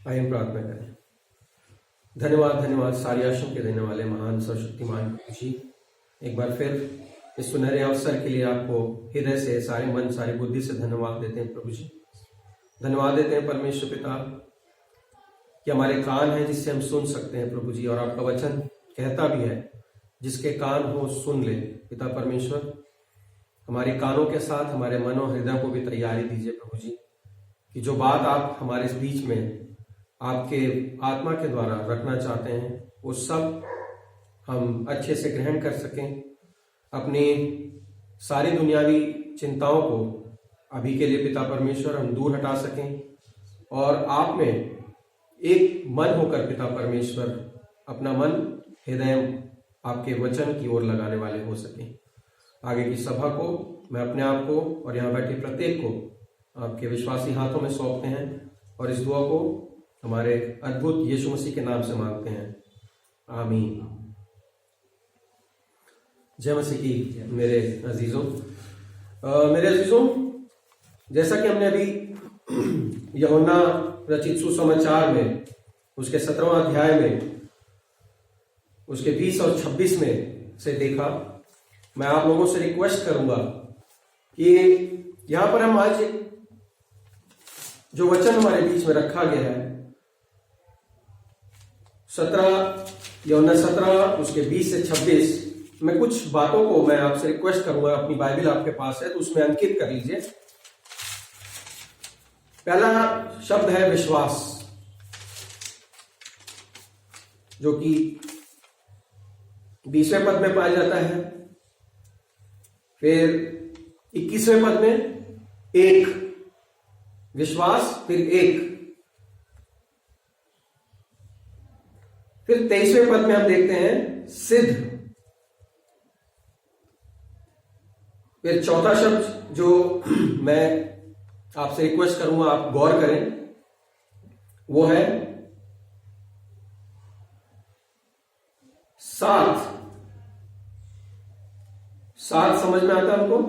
आइए प्रार्थना करें। धन्यवाद धन्यवाद सारी आशीष के देने वाले महान सर्वशक्तिमान प्रभु जी, एक बार फिर इस सुनहरे अवसर के लिए आपको हृदय से, सारे मन, सारी बुद्धि से धन्यवाद देते हैं प्रभु जी। धन्यवाद देते हैं परमेश्वर पिता कि हमारे कान हैं जिससे हम सुन सकते हैं प्रभु जी, और आपका वचन कहता भी है जिसके कान हो सुन ले। पिता परमेश्वर, हमारे कानों के साथ हमारे मन और हृदय को भी तैयारी दीजिए प्रभु जी, कि जो बात आप हमारे इस बीच में आपके आत्मा के द्वारा रखना चाहते हैं वो सब हम अच्छे से ग्रहण कर सकें, अपनी सारी दुनियावी चिंताओं को अभी के लिए पिता परमेश्वर हम दूर हटा सकें, और आप में एक मन होकर पिता परमेश्वर अपना मन, हृदय आपके वचन की ओर लगाने वाले हो सकें। आगे की सभा को मैं अपने आप को और यहाँ बैठे प्रत्येक को आपके विश्वासी हाथों में सौंपते हैं, और इस दुआ को हमारे अद्भुत यीशु मसीह के नाम से मांगते हैं, आमीन। जय मसीह की मेरे अजीजों। जैसा कि हमने अभी यूहन्ना रचित सुसमाचार में उसके 17वां अध्याय में उसके 20 और 26 में से देखा, मैं आप लोगों से रिक्वेस्ट करूंगा कि यहां पर हम आज जो वचन हमारे बीच में रखा गया है, यूहन्ना 17 उसके 20 से 26 में कुछ बातों को मैं आपसे रिक्वेस्ट करूंगा, अपनी बाइबल आपके पास है तो उसमें अंकित कर लीजिए। पहला शब्द है विश्वास, जो कि 20वें पद में पाया जाता है। फिर 21वें पद में एक विश्वास, फिर एक, फिर 23वें पद में हम देखते हैं सिद्ध। फिर चौथा शब्द जो मैं आपसे रिक्वेस्ट करूंगा आप गौर करें, वो है साथ। साथ समझ में आता हमको,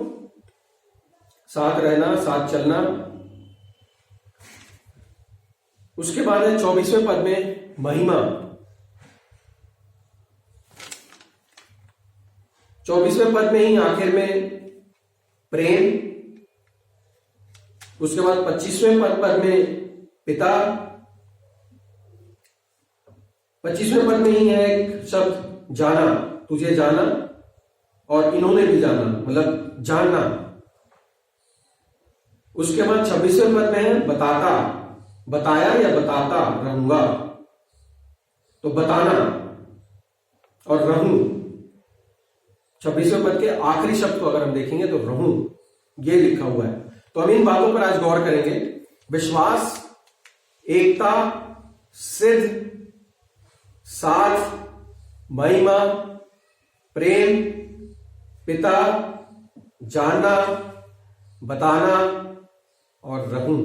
साथ रहना, साथ चलना। उसके बाद है 24वें पद में महिमा। 24वें पद में ही आखिर में प्रेम। उसके बाद 25वें पद में पिता। 25वें पद में ही है एक शब्द जाना, तुझे जाना और इन्होंने भी जाना, मतलब जानना। उसके बाद 26वें पद में है बताता, बताया या बताता रहूंगा, तो बताना और रहूं। 26वें पद के आखिरी शब्द को अगर हम देखेंगे तो रहूं, ये लिखा हुआ है। तो हम इन बातों पर आज गौर करेंगे। विश्वास, एकता, सिद्ध, साथ, महिमा, प्रेम, पिता, जानना, बताना और रहूं।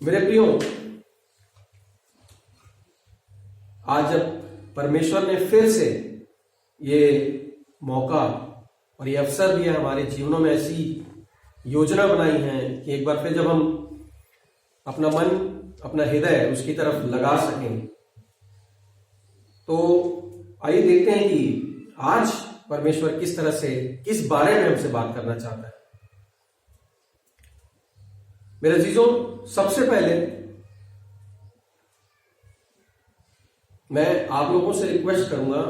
मेरे प्रियो, आज जब परमेश्वर ने फिर से ये मौका और ये अवसर दिया हमारे जीवनों में, ऐसी योजना बनाई है कि एक बार फिर जब हम अपना मन, अपना हृदय उसकी तरफ लगा सकें, तो आइए देखते हैं कि आज परमेश्वर किस तरह से, किस बारे में हमसे बात करना चाहता है। मेरे अजीजों, सबसे पहले मैं आप लोगों से रिक्वेस्ट करूंगा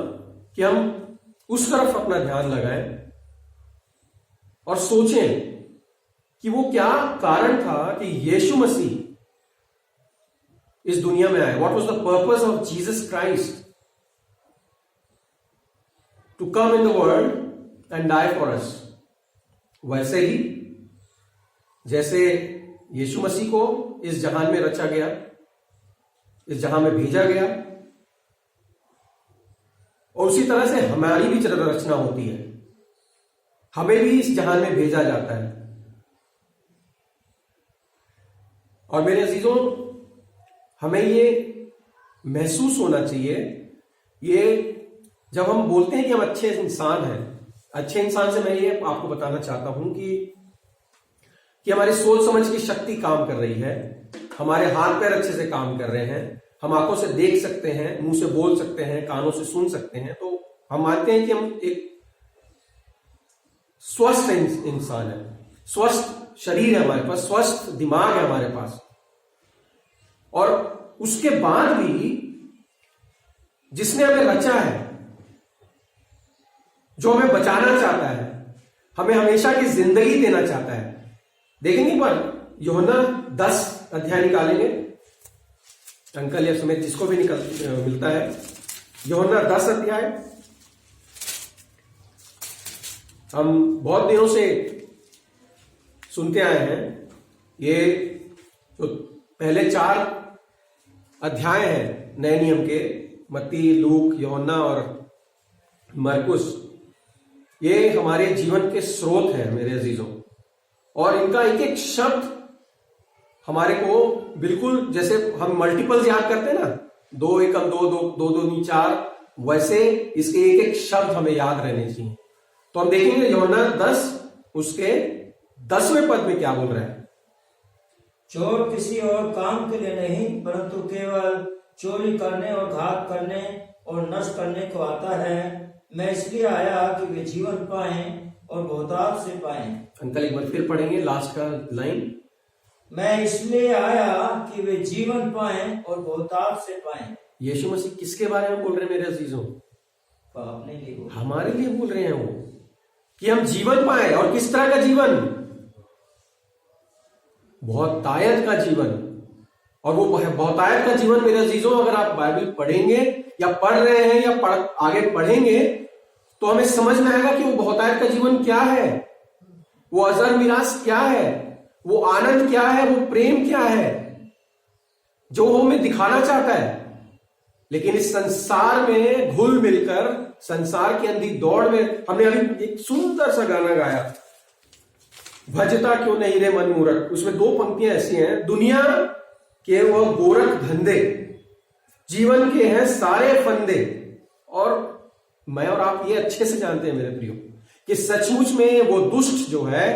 कि हम उस तरफ अपना ध्यान लगाएं और सोचें कि वो क्या कारण था कि यीशु मसीह इस दुनिया में आए। What was the purpose of Jesus Christ to come in the world and die for us. वैसे ही जैसे यीशु मसीह को इस जहान में रचा गया, इस जहान में भेजा गया, और उसी तरह से हमारी भी रचना होती है, हमें भी इस जहान में भेजा जाता है। और मेरे अजीजों, हमें ये महसूस होना चाहिए, ये जब हम बोलते हैं कि हम अच्छे इंसान हैं, अच्छे इंसान से मैं ये आपको बताना चाहता हूं कि हमारी सोच समझ की शक्ति काम कर रही है, हमारे हाथ पैर अच्छे से काम कर रहे हैं, हम आंखों से देख सकते हैं, मुंह से बोल सकते हैं, कानों से सुन सकते हैं, तो हम मानते हैं कि हम एक स्वस्थ इंसान है, स्वस्थ शरीर है हमारे पास, स्वस्थ दिमाग है हमारे पास। और उसके बाद भी जिसने हमें रचा है, जो हमें बचाना चाहता है, हमें हमेशा की जिंदगी देना चाहता है। देखेंगे पर यूहन्ना 10 अध्याय निकालेंगे, अंकल या समेत जिसको भी मिलता है, यूहन्ना 10 अध्याय। हम बहुत दिनों से सुनते आए हैं, ये जो पहले 4 अध्याय हैं नए नियम के, मत्ती, लूक, यूहन्ना और मरकुस, ये हमारे जीवन के स्रोत हैं मेरे अजीजों। और इनका एक एक शब्द हमारे को बिल्कुल, जैसे हम मल्टीपल्स याद करते हैं ना, 2 एकम 2, 2 2 2 4, वैसे इसके एक एक शब्द हमें याद रहने चाहिए। तो हम देखेंगे यूहन्ना 10 उसके 10वें पद में क्या बोल रहा है। चोर किसी और काम के लिए नहीं, परंतु केवल चोरी करने और घात करने और नष्ट करने को आता है। मैं इसलिए आया कि वे जीवन पाएं और बहुतायत से पाएं। अंकल एक बार फिर पढ़ेंगे लास्ट का लाइन। मैं इसलिए आया कि वे जीवन पाएं और बहुतायत से पाएं। यीशु मसीह किसके बारे में बोल रहे हैं मेरे अजीजों? अपने लिए, हमारे लिए बोल रहे हैं वो, कि हम जीवन पाए। और किस तरह का जीवन? बहुतायत का जीवन। और वो बहुतायत का जीवन मेरे अजीजों, अगर आप बाइबल पढ़ेंगे या पढ़ रहे हैं या आगे पढ़ेंगे तो हमें समझ में आएगा कि वो बहुतायत का जीवन क्या है, वो अजर मिरास क्या है, वो आनंद क्या है, वो प्रेम क्या है, जो वो हमें दिखाना चाहता है। लेकिन इस संसार में घुल मिलकर, संसार की अंधी दौड़ में, हमने अभी एक सुंदर सा गाना गाया, भजता क्यों नहीं रे मन मूरख। उसमें 2 पंक्तियां ऐसी हैं, दुनिया के वह गोरख धंधे, जीवन के हैं सारे फंदे। और मैं और आप ये अच्छे से जानते हैं मेरे प्रियो, कि सचमुच में वो दुष्ट जो है,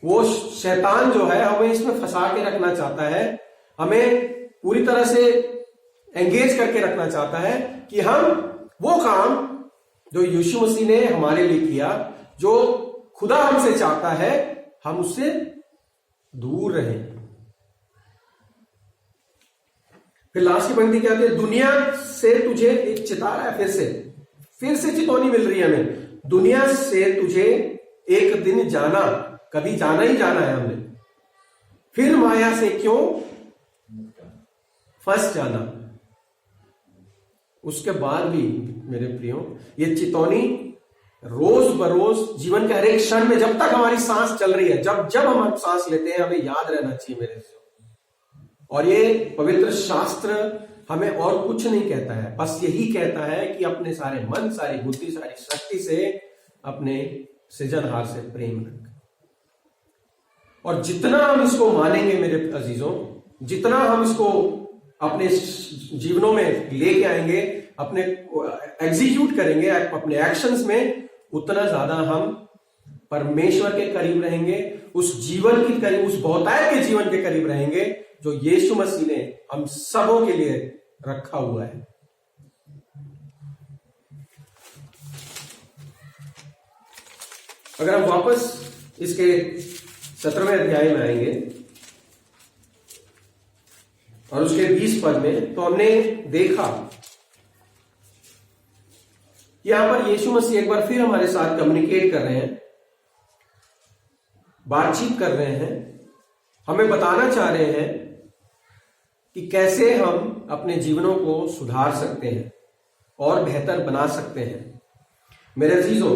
वो शैतान जो है, हमें इसमें फंसा के रखना चाहता है, हमें पूरी तरह से एंगेज करके रखना चाहता है कि हम वो काम जो यीशु मसीह ने हमारे लिए किया, जो खुदा हमसे चाहता है, हम उससे दूर रहें। फिर लास्ट की पंक्ति क्या है, दुनिया से तुझे एक चितारा है, फिर से चितौनी मिल रही है हमें, दुनिया से तुझे एक दिन जाना, कभी जाना ही जाना है हमने, फिर माया से क्यों फंस जाना। उसके बाद भी मेरे प्रियो, ये चितौनी रोज बरोज जीवन के हर एक क्षण में, जब तक हमारी सांस चल रही है, जब हम सांस लेते हैं, हमें याद रहना चाहिए मेरे। और ये पवित्र शास्त्र हमें और कुछ नहीं कहता है, बस यही कहता है कि अपने सारे मन, सारी बुद्धि, सारी शक्ति से अपने सृजनहार से प्रेम रख। और जितना हम इसको मानेंगे मेरे अजीजों, जितना हम इसको अपने जीवनों में लेके आएंगे, अपने एग्जीक्यूट करेंगे अपने एक्शंस में, उतना ज्यादा हम परमेश्वर के करीब रहेंगे, उस जीवन के करीब, उस बहुतायत के जीवन के करीब रहेंगे जो यीशु मसीह ने हम सबों के लिए रखा हुआ है। अगर हम वापस इसके 17वें अध्याय में आएंगे और उसके 20 पद में, तो हमने देखा यहां पर यीशु मसीह एक बार फिर हमारे साथ कम्युनिकेट कर रहे हैं, बातचीत कर रहे हैं, हमें बताना चाह रहे हैं कि कैसे हम अपने जीवनों को सुधार सकते हैं और बेहतर बना सकते हैं। मेरे अजीजों,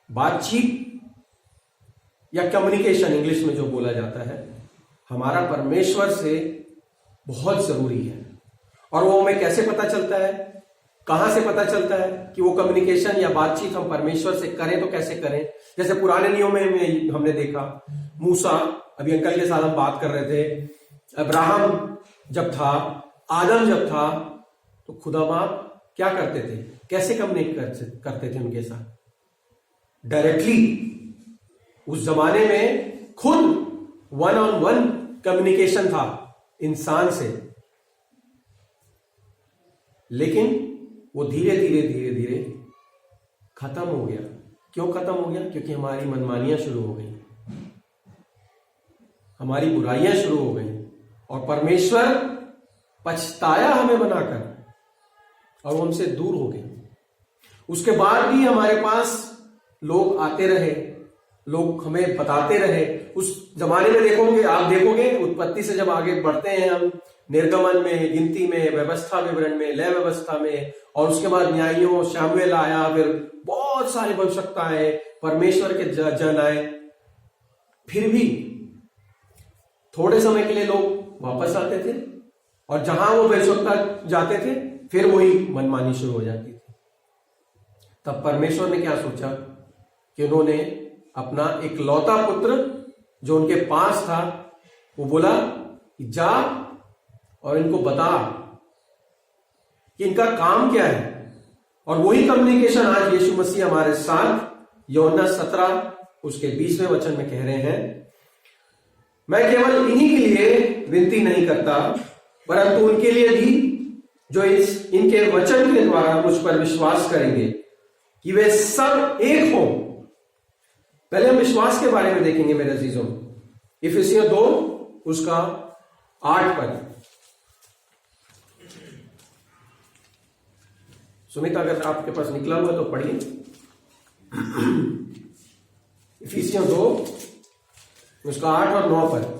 बातचीत या कम्युनिकेशन इंग्लिश में जो बोला जाता है, हमारा परमेश्वर से बहुत जरूरी है। और वो हमें कैसे पता चलता है, कहां से पता चलता है कि वो कम्युनिकेशन या बातचीत हम परमेश्वर से करें तो कैसे करें? जैसे पुराने नियम में हमने देखा, मूसा, अभी अंकल के साथ हम बात कर रहे थे, अब्राहम जब था, आदम जब था, तो खुदा बाप क्या करते थे, कैसे कम्युनिकेट करते थे उनके साथ? डायरेक्टली। उस जमाने में खुद 1-on-1 कम्युनिकेशन था इंसान से, लेकिन वो धीरे धीरे धीरे धीरे खत्म हो गया। क्यों खत्म हो गया? क्योंकि हमारी मनमानियां शुरू हो गई, हमारी बुराइयां शुरू हो गई, और परमेश्वर पछताया हमें बनाकर, और वो हमसे दूर हो गए। उसके बाद भी हमारे पास लोग आते रहे, लोग हमें बताते रहे। उस जमाने में आप देखोगे उत्पत्ति से जब आगे बढ़ते हैं हम, निर्गमन में, गिनती में, व्यवस्था विवरण में, लय व्यवस्था में, और उसके बाद न्यायियों, शमूएल आया, फिर बहुत सारे भविष्यवक्ता आए, परमेश्वर के जन आए, फिर भी थोड़े समय के लिए लोग वापस आते थे, और जहां वो भविष्यवक्ता जाते थे फिर वही मनमानी शुरू हो जाती थी। तब परमेश्वर ने क्या सोचा कि उन्होंने अपना एक लौता पुत्र जो उनके पास था, वो बोला कि जा और इनको बता कि इनका काम क्या है। और वही कम्युनिकेशन आज यीशु मसीह हमारे साथ यूहन्ना 17 उसके 20वें वचन में कह रहे हैं, मैं केवल इन्हीं के लिए विनती नहीं करता, परंतु उनके लिए भी जो इनके वचन के द्वारा मुझ पर विश्वास करेंगे, कि वे सब एक हों। पहले हम विश्वास के बारे में देखेंगे मेरे अजीजों। इफिसियों 2 उसका 8 पद। सुमित, अगर आपके पास निकला हुआ तो पढ़िए। इफिसियों 2 उसका 8 और 9 पद।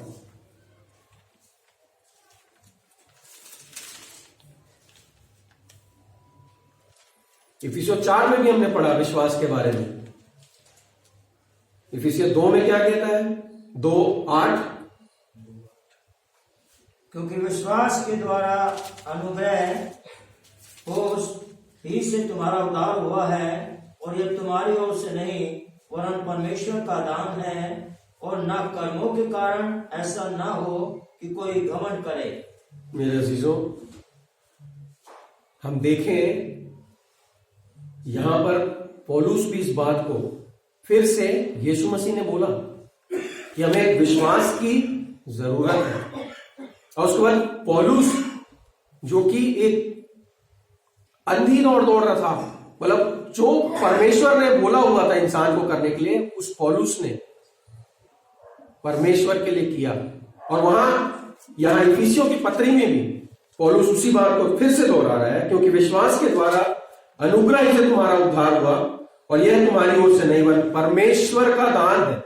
इफिसियों 4 में भी हमने पढ़ा विश्वास के बारे में। इफिसियों 2 में क्या कहता है? 2:8, क्योंकि विश्वास के द्वारा अनुग्रह कोष ही से तुम्हारा उद्धार हुआ है, और यह तुम्हारी ओर से नहीं वरन परमेश्वर का दान है, और न कर्मों के कारण, ऐसा न हो कि कोई घमंड करे। मेरे अजीजों, हम देखें यहां पर पौलुस भी इस बात को फिर से यीशु मसीह ने बोला कि हमें एक विश्वास की जरूरत है। और उसके बाद पौलुस जो कि एक अंधी दौड़ रहा था, मतलब जो परमेश्वर ने बोला हुआ था इंसान को करने के लिए, उस पौलुस ने परमेश्वर के लिए किया। और यहां इफिसियों की पत्री में भी पौलुस उसी बात को फिर से दोहरा रहा है, क्योंकि विश्वास के द्वारा अनुग्रह से तुम्हारा उद्धार हुआ, और यह तुम्हारी ओर से नहीं बल्कि परमेश्वर का दान है।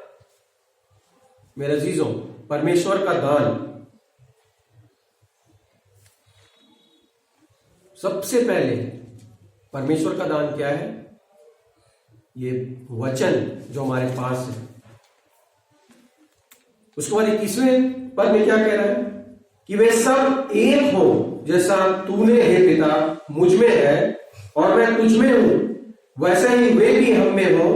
मेरे अजीजों, परमेश्वर का दान। सबसे पहले परमेश्वर का दान क्या है? ये वचन जो हमारे पास है। उसके बाद 21वें पद में क्या कह रहा है? कि वे सब एक हो, जैसा तूने हे पिता मुझ में है और मैं तुझ में हूं, वैसे ही वे भी हम में हो,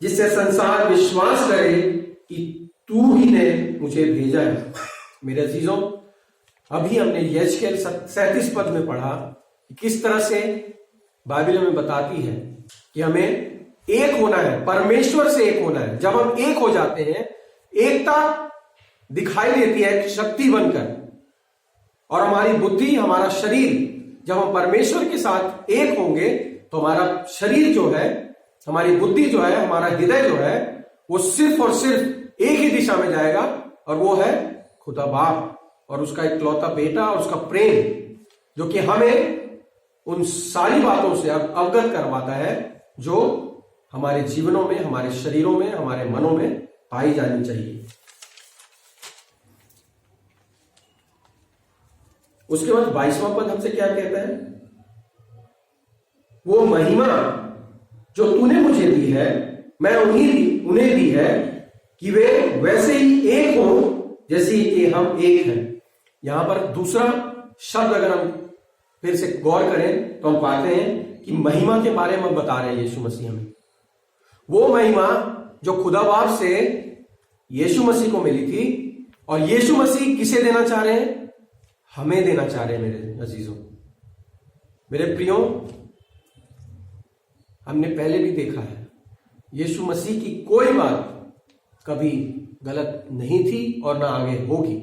जिससे संसार विश्वास करे कि तू ही ने मुझे भेजा है। मेरे अजीजों, अभी हमने यहेजकेल 37 पद में पढ़ा कि किस तरह से बाइबल हमें बताती है कि हमें एक होना है, परमेश्वर से एक होना है। जब हम एक हो जाते हैं, एकता दिखाई देती है एक शक्ति बनकर, और हमारी बुद्धि, हमारा शरीर, जब हम परमेश्वर के साथ एक होंगे तो हमारा शरीर जो है, हमारी बुद्धि जो है, हमारा हृदय जो है, वो सिर्फ और सिर्फ एक ही दिशा में जाएगा, और वो है खुदा बाप और उसका इकलौता बेटा और उसका प्रेम, जो कि हमें उन सारी बातों से अवगत करवाता है जो हमारे जीवनों में, हमारे शरीरों में, हमारे मनों में पाई जानी चाहिए। उसके बाद 22वां पद हमसे क्या कहता है? वो महिमा जो तूने मुझे दी है, मैं उन्हें दी है, कि वे वैसे ही एक हो जैसे कि हम एक हैं। यहां पर दूसरा शब्द अगर हम फिर से गौर करें तो हम पाते हैं कि महिमा के बारे में बता रहे हैं यीशु मसीह में। वो महिमा जो खुदा बाप से यीशु मसीह को मिली थी, और यीशु मसीह किसे देना चाह रहे हैं? हमें देना चाह रहे हैं। मेरे अजीजों, मेरे प्रियो, हमने पहले भी देखा है यीशु मसीह की कोई बात कभी गलत नहीं थी और ना आगे होगी।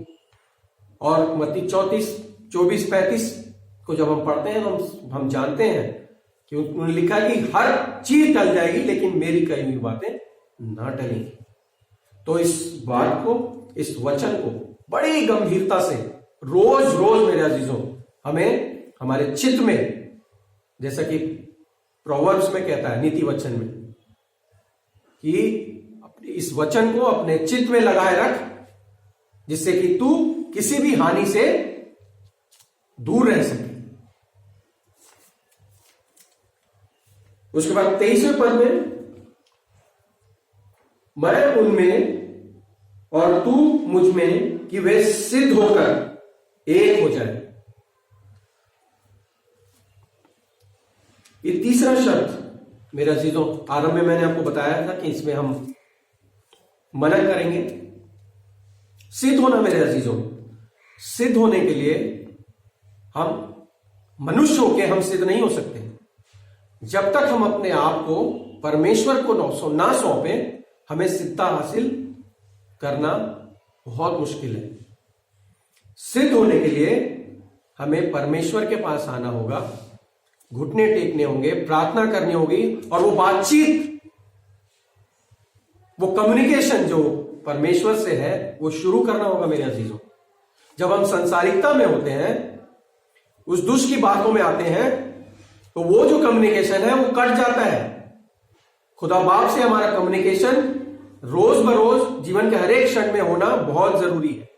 और मत्ती 24-35 को जब हम पढ़ते हैं तो हम जानते हैं कि उन्होंने लिखा कि हर चीज टल जाएगी लेकिन मेरी कही हुई बातें ना टलेंगी। तो इस बात को, इस वचन को बड़ी गंभीरता से रोज रोज मेरे अजीजों हमें हमारे चित्त में, जैसा कि प्रोवर्ब्स में कहता है, नीति वचन में, कि इस वचन को अपने चित्त में लगाए रख, जिससे कि तू किसी भी हानि से दूर रह सके। उसके बाद 23वें पद में, मैं उनमें और तू मुझ में कि वे सिद्ध होकर एक हो जाए। ये तीसरा शब्द मेरे अजीजों, आरंभ में मैंने आपको बताया था कि इसमें हम मनन करेंगे। सिद्ध होना मेरे अजीजों, सिद्ध होने के लिए हम मनुष्य होके हम सिद्ध नहीं हो सकते। जब तक हम अपने आप को परमेश्वर को ना सौंपे, हमें सिद्धता हासिल करना बहुत मुश्किल है। सिद्ध होने के लिए हमें परमेश्वर के पास आना होगा, घुटने टेकने होंगे, प्रार्थना करनी होगी, और वो बातचीत, वो कम्युनिकेशन जो परमेश्वर से है वो शुरू करना होगा मेरे अजीजों। जब हम संसारिकता में होते हैं, उस दुष्ट की बातों में आते हैं, तो वो जो कम्युनिकेशन है वो कट जाता है। खुदा बाप से हमारा कम्युनिकेशन रोज बरोज जीवन के हर एक क्षण में होना बहुत जरूरी है।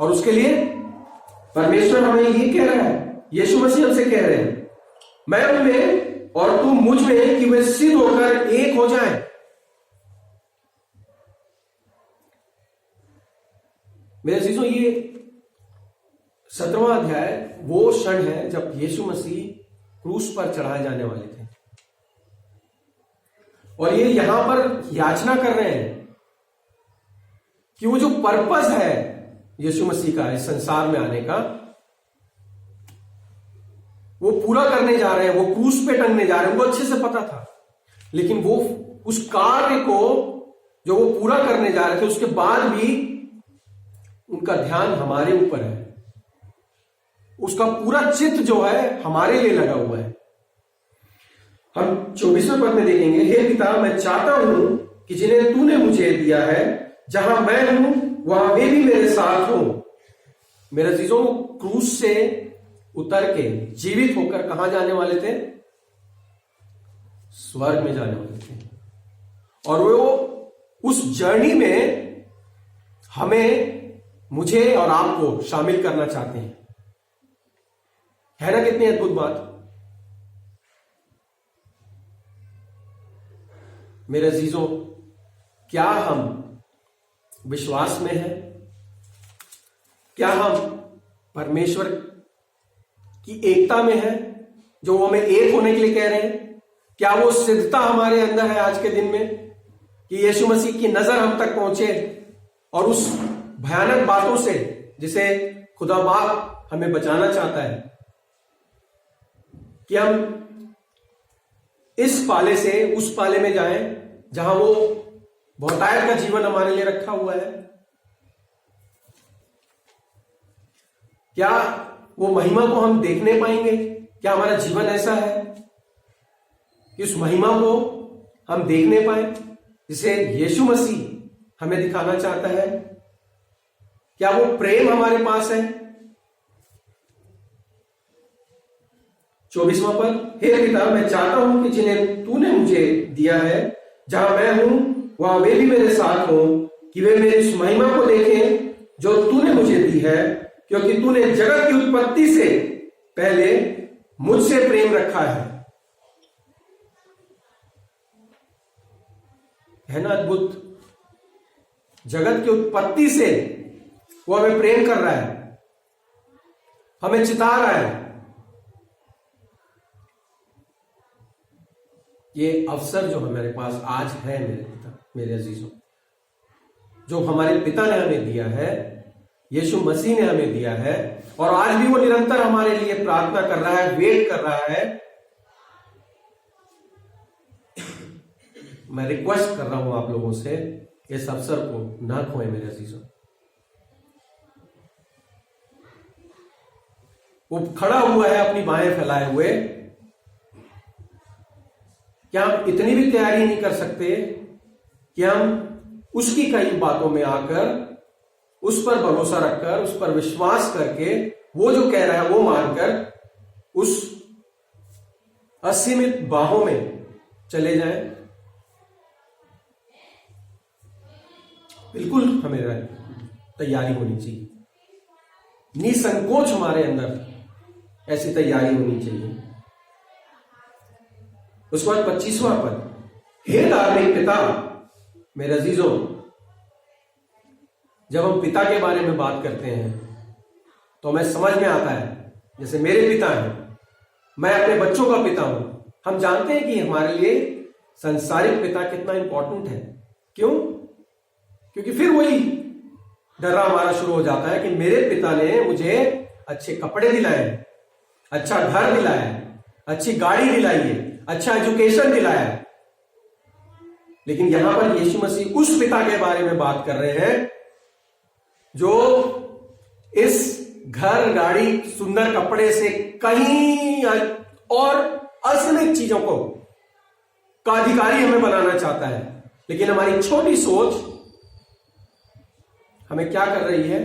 और उसके लिए परमेश्वर हमें ये कह रहा है, यीशु मसीह हमसे कह रहे हैं, मैं उनमें और तू मुझ में कि वे सिद्ध होकर एक हो जाएं। मेरे अजीजों, ये 17वां अध्याय वो क्षण है जब यीशु मसीह क्रूस पर चढ़ाए जाने वाले थे, और ये यहां पर याचना कर रहे हैं कि वो जो पर्पस है यीशु मसीह का इस संसार में आने का, वो पूरा करने जा रहे हैं, वो क्रूस पे टंगने जा रहे हैं। उनको अच्छे से पता था, लेकिन वो उस कार्य को जो वो पूरा करने जा रहे थे, उसके बाद भी उनका ध्यान हमारे ऊपर है। उसका पूरा चित्त जो है हमारे लिए लगा हुआ है। हम 24वें पद में देखेंगे, हे पिता, मैं चाहता हूं कि जिन्हें तूने मुझे दिया है, जहां मैं हूं वहां वे भी मेरे साथ हों। मेरे अजीजों, क्रूस से उतर के जीवित होकर कहां जाने वाले थे? स्वर्ग में जाने वाले थे। और वो उस जर्नी में हमें, मुझे और आपको शामिल करना चाहते हैं। है ना कितनी अद्भुत बात। मेरे अजीजों, क्या हम विश्वास में हैं? क्या हम परमेश्वर की एकता में हैं, जो हमें एक होने के लिए कह रहे हैं? क्या वो सिद्धता हमारे अंदर है आज के दिन में कि यीशु मसीह की नजर हम तक पहुंचे और उस भयानक बातों से जिसे खुदा बाप हमें बचाना चाहता है, कि हम इस पाले से उस पाले में जाएं जहां वो बहुतायत का जीवन हमारे लिए रखा हुआ है? क्या वो महिमा को हम देखने पाएंगे? क्या हमारा जीवन ऐसा है कि उस महिमा को हम देखने पाए जिसे यीशु मसीह हमें दिखाना चाहता है? क्या वो प्रेम हमारे पास है? 24वां पद, हे पिता, मैं चाहता हूं कि जिन्हें तूने मुझे दिया है, जहां मैं हूं वहां वे भी मेरे साथ हों, कि वे मेरी इस महिमा को देखें जो तूने मुझे दी है, क्योंकि तूने जगत की उत्पत्ति से पहले मुझसे प्रेम रखा है ना अद्भुत। जगत की उत्पत्ति से वो हमें प्रेम कर रहा है, हमें चिता रहा है। ये अवसर जो हमारे पास आज है मेरे पिता, मेरे अजीजों, जो हमारे पिता ने हमें दिया है, यीशु मसीह ने हमें दिया है, और आज भी वो निरंतर हमारे लिए प्रार्थना कर रहा है, वेट कर रहा है। मैं रिक्वेस्ट कर रहा हूं आप लोगों से, इस अवसर को ना खोएं मेरे अजीजों। वो खड़ा हुआ है अपनी बाहें फैलाए हुए। क्या हम इतनी भी तैयारी नहीं कर सकते कि हम उसकी कई बातों में आकर उस पर भरोसा रखकर, उस पर विश्वास करके, वो जो कह रहा है वो मानकर उस असीमित बाहों में चले जाएं? बिल्कुल हमें तैयारी होनी चाहिए, निसंकोच हमारे अंदर ऐसी तैयारी होनी चाहिए। उसके बाद 25वां पद, हे धार्मिक पिता मेरे अजीजों। जब हम पिता के बारे में बात करते हैं तो हमें समझ में आता है, जैसे मेरे पिता हैं, मैं अपने बच्चों का पिता हूं। हम जानते हैं कि हमारे लिए संसारिक पिता कितना इंपॉर्टेंट है। क्यों? क्योंकि फिर वही डरा हमारा शुरू हो जाता है कि मेरे पिता ने मुझे अच्छे कपड़े दिलाए, अच्छा घर दिलाया, अच्छी गाड़ी दिलाई है, अच्छा एजुकेशन दिलाया। लेकिन यहां पर यीशु मसीह उस पिता के बारे में बात कर रहे हैं जो इस घर, गाड़ी, सुंदर कपड़े से कहीं और असीमित चीजों को का अधिकारी हमें बनाना चाहता है। लेकिन हमारी छोटी सोच हमें क्या कर रही है?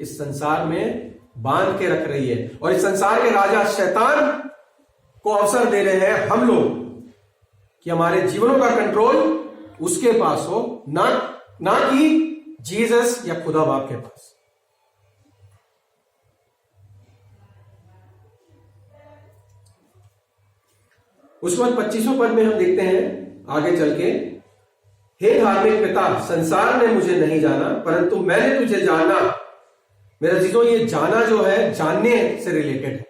इस संसार में बांध के रख रही है, और इस संसार के राजा शैतान को अवसर दे रहे हैं हम लोग कि हमारे जीवनों का कंट्रोल उसके पास हो, ना कि जीसस या खुदा बाप के पास। उसके बाद 25वें पद में हम देखते हैं आगे चल के, हे धार्मिक पिता, संसार ने मुझे नहीं जाना परंतु मैंने तुझे जाना। मेरे अजीजों, ये जाना जो है जानने से रिलेटेड है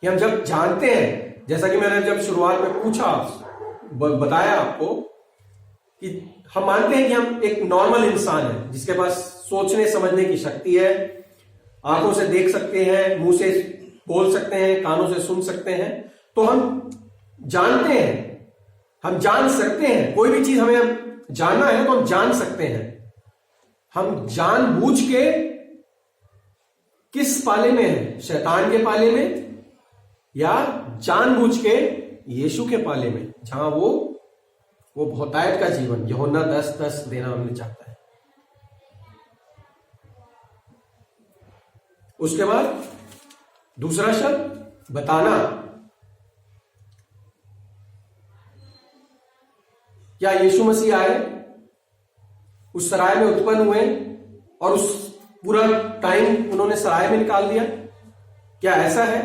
कि हम जब जानते हैं, जैसा कि मैंने जब शुरुआत में पूछा, बताया आपको कि हम मानते हैं कि हम एक नॉर्मल इंसान है जिसके पास सोचने समझने की शक्ति है, आंखों से देख सकते हैं, मुंह से बोल सकते हैं, कानों से सुन सकते हैं। तो हम जानते हैं, हम जान सकते हैं, कोई भी चीज हमें जानना है तो हम जान सकते हैं। हम जानबूझ के किस पाले में है? शैतान के पाले में, या जानबूझ के यीशु के पाले में, जहां वो बहुतायत का जीवन यूहन्ना 10:10 देना हमने चाहता है। उसके बाद दूसरा शब्द बताना। क्या यीशु मसीह आए, उस सराय में उत्पन्न हुए और उस पूरा टाइम उन्होंने सराय में निकाल दिया? क्या ऐसा है?